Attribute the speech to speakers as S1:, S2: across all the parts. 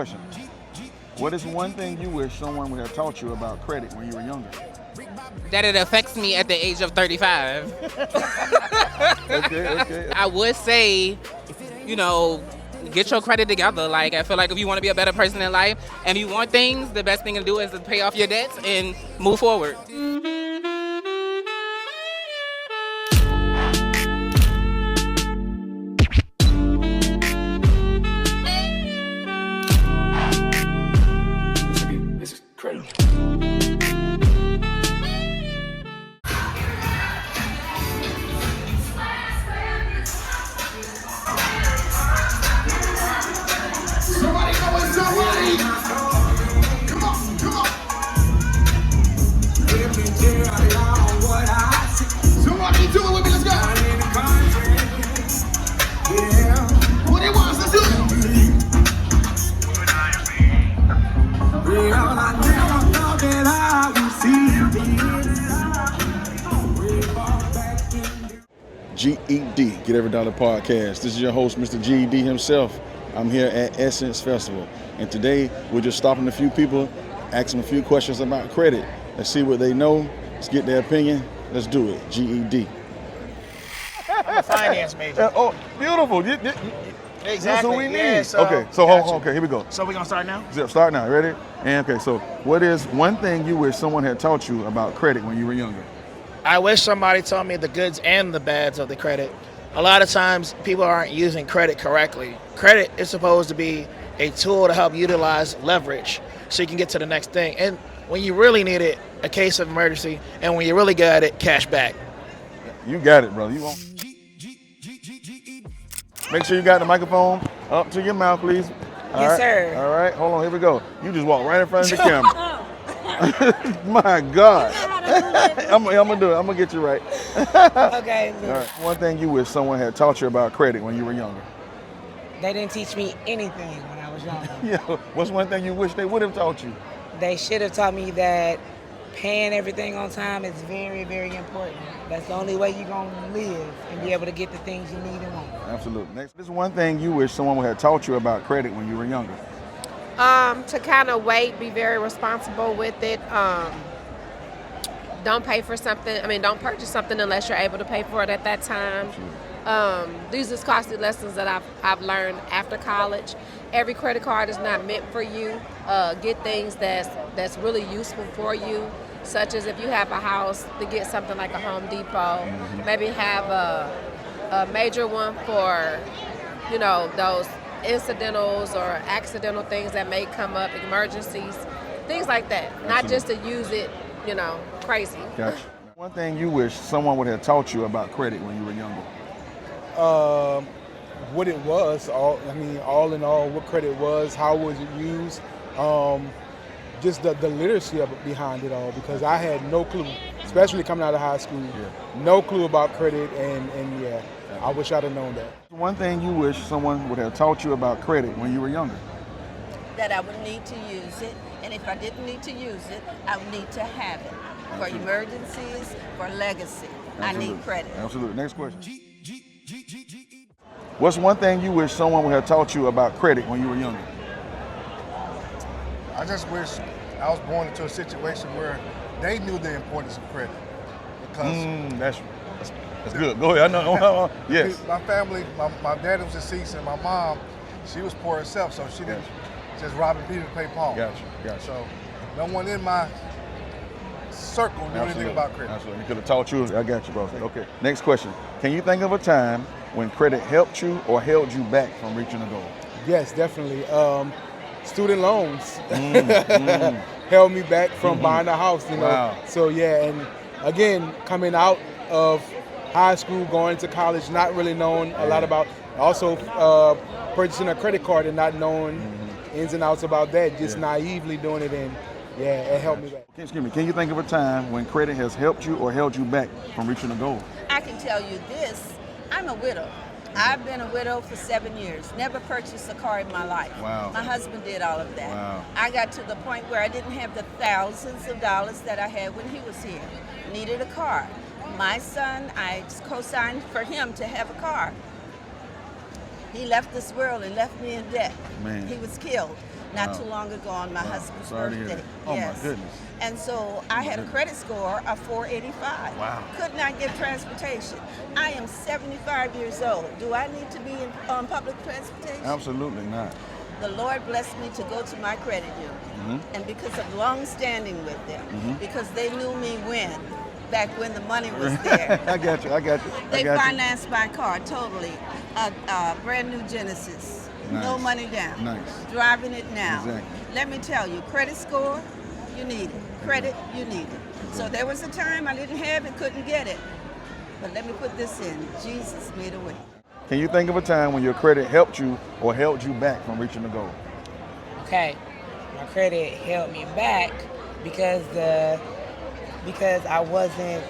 S1: Question. What is one thing you wish someone would have taught you about credit when you were younger?
S2: That it affects me at the age of 35.
S1: Okay.
S2: I would say, get your credit together. Like, I feel like if you want to be a better person in life and you want things, the best thing to do is to pay off your debts and move forward.
S3: This is crazy.
S4: Somebody know it's somebody. Come on. Somebody do it with me, let's go. What it was, let's do it.
S1: GED, Geteverydollarpodcast. This is your host, Mr. GED himself. I'm here at Essence Festival. And today, we're just stopping a few people, asking a few questions about credit. Let's see what they know. Let's get their opinion. Let's do it. GED.
S5: I'm a finance major.
S1: Oh, beautiful.
S5: Exactly.
S1: That's what we need.
S5: Yeah, so,
S1: Okay, so hold on. Okay, here we go.
S5: So we're going to start now?
S1: Start now. Ready? And okay, so what is one thing you wish someone had taught you about credit when you were younger?
S5: I wish somebody taught me the goods and the bads of the credit. A lot of times, people aren't using credit correctly. Credit is supposed to be a tool to help utilize leverage so you can get to the next thing. And when you really need it, a case of emergency, and when you're really good at it, cash back.
S1: You got it, brother. You won't. Make sure you got the microphone up to your mouth, please.
S6: Yes, sir.
S1: All right, hold on. Here we go. You just walk right in front of the camera. My God. I'm gonna do it. I'm gonna get you right.
S6: Okay.
S1: All right. One thing you wish someone had taught you about credit when you were younger.
S6: They didn't teach me anything when I was younger.
S1: Yeah. What's one thing you wish they would have taught you?
S6: They should have taught me that paying everything on time is very, very important. That's the only way you're going to live and be able to get the things you need and want.
S1: Absolutely. Next, this is one thing you wish someone would have taught you about credit when you were younger.
S7: To kind of wait, be very responsible with it. Don't purchase something unless you're able to pay for it at that time. These are costly lessons that I've learned after college. Every credit card is not meant for you. Get things that's really useful for you, such as if you have a house, to get something like a Home Depot. Maybe have a major one for, those incidentals or accidental things that may come up, emergencies, things like that. Not just to use it, crazy.
S1: Gotcha. One thing you wish someone would have taught you about credit when you were younger.
S8: What it was, all in all, what credit was, how was it used, just the literacy of it behind it all, because I had no clue, especially coming out of high school, no clue about credit, and I wish I'd have known that.
S1: One thing you wish someone would have taught you about credit when you were younger.
S9: That I would need to use it, and if I didn't need to use it, I would need to have it for emergencies, for legacy.
S1: Absolutely.
S9: I need credit.
S1: Absolutely. Next question. What's one thing you wish someone would have taught you about credit when you were younger?
S10: I just wish I was born into a situation where they knew the importance of credit. Because
S1: that's good. Go ahead. I know. Yes.
S10: My family, my dad was deceased, and my mom, she was poor herself, so she didn't just robbing Peter to pay Paul.
S1: Gotcha.
S10: So no one in my circle knew anything about credit.
S1: Absolutely. He could have taught you. I got you, bro. Okay. Next question. Can you think of a time when credit helped you or held you back from reaching a goal?
S8: Yes, definitely. Student loans held me back from buying a house,
S1: Wow.
S8: So and again, coming out of high school, going to college, not really knowing a lot about, also purchasing a credit card and not knowing ins and outs about that, just naively doing it, and it helped me back.
S1: Excuse me, can you think of a time when credit has helped you or held you back from reaching a goal?
S9: I can tell you this, I'm a widow. I've been a widow for 7 years, never purchased a car in my life.
S1: Wow.
S9: My husband did all of that.
S1: Wow.
S9: I got to the point where I didn't have the thousands of dollars that I had when he was here. Needed a car. My son, I co-signed for him to have a car. He left this world and left me in debt.
S1: Man.
S9: He was killed. not too long ago on my husband's
S1: Sorry to hear
S9: birthday.
S1: that. Oh,
S9: Yes.
S1: my goodness.
S9: And so I had a credit score of 485.
S1: Wow.
S9: Could not get transportation. I am 75 years old. Do I need to be on public transportation?
S1: Absolutely not.
S9: The Lord blessed me to go to my credit union. And because of long standing with them, because they knew me back when the money was there.
S1: I got you.
S9: They financed my car totally. A brand new Genesis. No
S1: Nice.
S9: money down.
S1: Nice.
S9: Driving it now.
S1: Exactly.
S9: Let me tell you, credit score, you need it. Credit, you need it. So there was a time I didn't have it, couldn't get it. But let me put this in. Jesus made a way.
S1: Can you think of a time when your credit helped you or held you back from reaching the goal?
S6: Okay, my credit held me back because I wasn't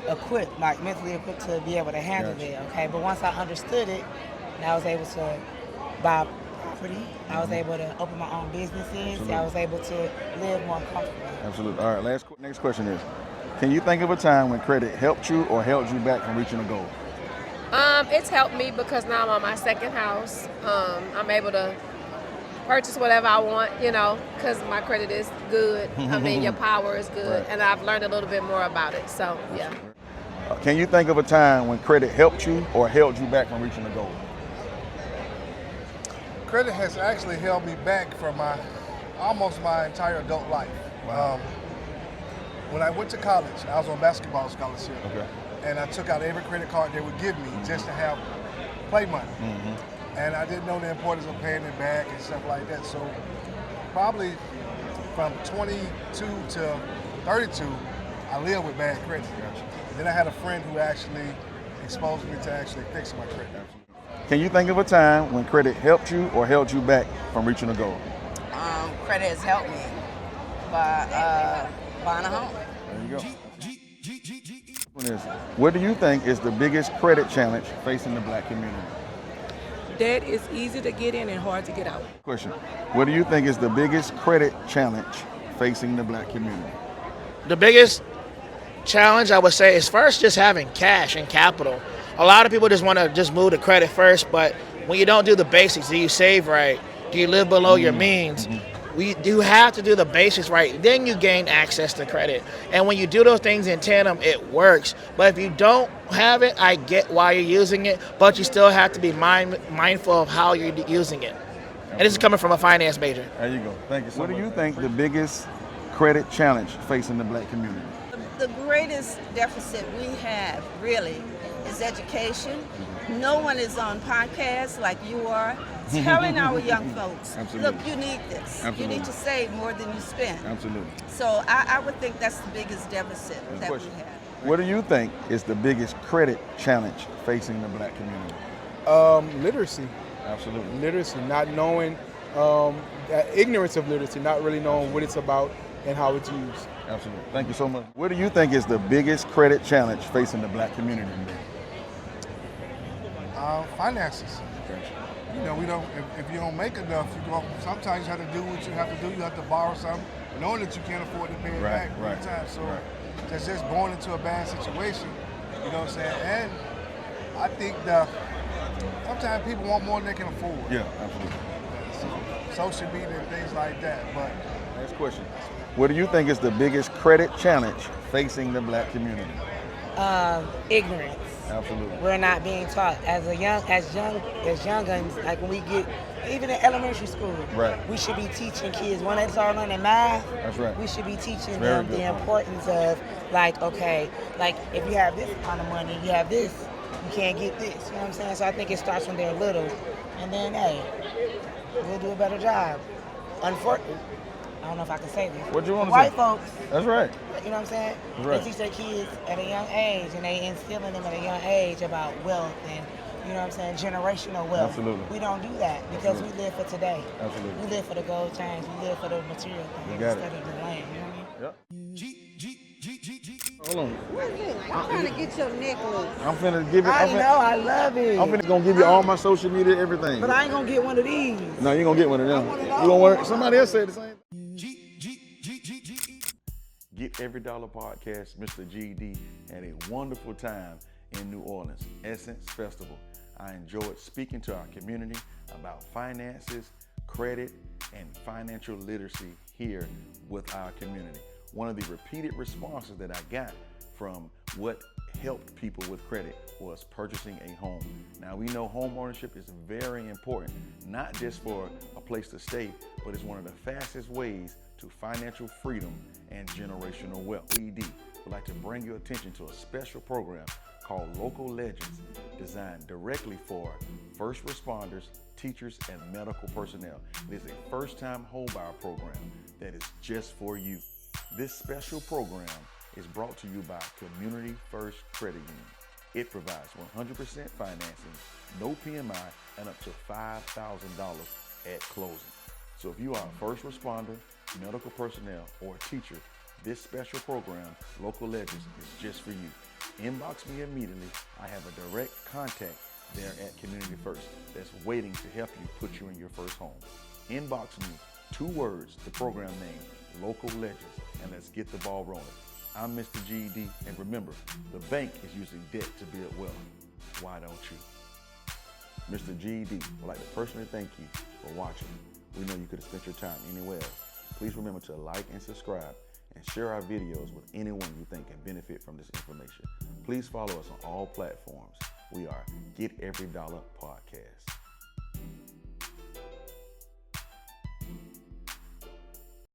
S6: equipped, like mentally equipped to be able to handle it. Okay, but once I understood it, and I was able to buy property, I was able to open my own businesses.
S1: Absolutely.
S6: I was able to live more comfortably.
S1: Absolutely. All right. Next question is, can you think of a time when credit helped you or held you back from reaching a goal?
S7: It's helped me because now I'm on my second house. I'm able to purchase whatever I want, because my credit is good. I mean, your power is good,
S1: Right.
S7: and I've learned a little bit more about it. So, yeah.
S1: Can you think of a time when credit helped you or held you back from reaching a goal?
S10: Credit has actually held me back for almost my entire adult life.
S1: Wow.
S10: When I went to college, I was on basketball scholarship.
S1: Okay.
S10: And I took out every credit card they would give me just to have play money. And I didn't know the importance of paying it back and stuff like that. So probably from 22 to 32, I lived with bad credit. And then I had a friend who actually exposed me to actually fixing my credit.
S1: Can you think of a time when credit helped you or held you back from reaching a goal?
S3: Credit has helped me by buying a home.
S1: There you go. What do you think is the biggest credit challenge facing the black community?
S11: Debt is easy to get in and hard to get out.
S1: Question. What do you think is the biggest credit challenge facing the black community?
S5: The biggest challenge, I would say, is first just having cash and capital. A lot of people just want to just move to credit first, but when you don't do the basics, do you save right? Do you live below your means? We do have to do the basics right. Then you gain access to credit. And when you do those things in tandem, it works. But if you don't have it, I get why you're using it, but you still have to be mindful of how you're using it. And this is coming from a finance major.
S1: There you go. Thank you so much. What do you think the biggest credit challenge facing the black community?
S9: The greatest deficit we have, really, is education. No one is on podcasts like you are, telling our young folks,
S1: Absolutely.
S9: look, you need this.
S1: Absolutely.
S9: You need to save more than you spend.
S1: Absolutely.
S9: So I would think that's the biggest deficit that we have.
S1: What do you think is the biggest credit challenge facing the black community?
S8: Literacy.
S1: Absolutely.
S8: Literacy, not knowing, ignorance of literacy, not really knowing what it's about and how it's used.
S1: Absolutely. Thank you so much. What do you think is the biggest credit challenge facing the black community today?
S10: Finances. We don't. If you don't make enough, sometimes you have to do what you have to do. You have to borrow something, knowing that you can't afford to pay it back every time. So that's just born into a bad situation. You know what I'm saying? And I think sometimes people want more than they can afford.
S1: Yeah, absolutely.
S10: Social media and things like that. But
S1: next question. What do you think is the biggest credit challenge facing the black community?
S6: Ignorance.
S1: Absolutely.
S6: We're not being taught as youngins, like when we get, even in elementary school,
S1: right.
S6: We should be teaching kids, when they start learning math,
S1: that's right.
S6: We should be teaching them the importance of, like if you have this amount of money, you have this, you can't get this, you know what I'm saying? So I think it starts when they're little, and then, hey, we'll do a better job. Unfortunately, I don't know if I can say this.
S1: What you want to
S6: White
S1: say?
S6: folks.
S1: That's right.
S6: You know what I'm saying?
S1: Right.
S6: They teach their kids at a young age, and they instill in them at a young age about wealth and, you know what I'm saying, generational wealth.
S1: Absolutely.
S6: We don't do that because we live for today.
S1: Absolutely.
S6: We live for the gold chains. We live for the material things instead of the land. You know what I mean?
S1: Yep. Hold on.
S12: What is it? I'm trying to get your necklace.
S1: I'm finna give it.
S6: I know, I love it.
S1: I'm finna gonna give you all my social media, everything.
S6: But I ain't gonna get one of these.
S1: No, you gonna get one of them. You gonna want somebody else said the same. Geteverydollarpodcast, Mr. GED had a wonderful time in New Orleans, Essence Festival. I enjoyed speaking to our community about finances, credit, and financial literacy here with our community. One of the repeated responses that I got from what helped people with credit was purchasing a home. Now we know home ownership is very important, not just for a place to stay, but it's one of the fastest ways to financial freedom and generational wealth. GED would like to bring your attention to a special program called Local Legends, designed directly for first responders, teachers, and medical personnel. It is a first-time homebuyer program that is just for you. This special program is brought to you by Community First Credit Union. It provides 100% financing, no PMI, and up to $5,000 at closing. So if you are a first responder, medical personnel, or a teacher, this special program, Local Legends, is just for you. Inbox me immediately. I have a direct contact there at Community First that's waiting to help you put you in your first home. Inbox me 2 words, the program name, Local Legends, and let's get the ball rolling. I'm Mr. GED, and remember, the bank is using debt to build wealth. Why don't you? Mr. GED would like to personally thank you for watching. We know you could have spent your time anywhere else. Please remember to like and subscribe and share our videos with anyone you think can benefit from this information. Please follow us on all platforms. We are Get Every Dollar Podcast.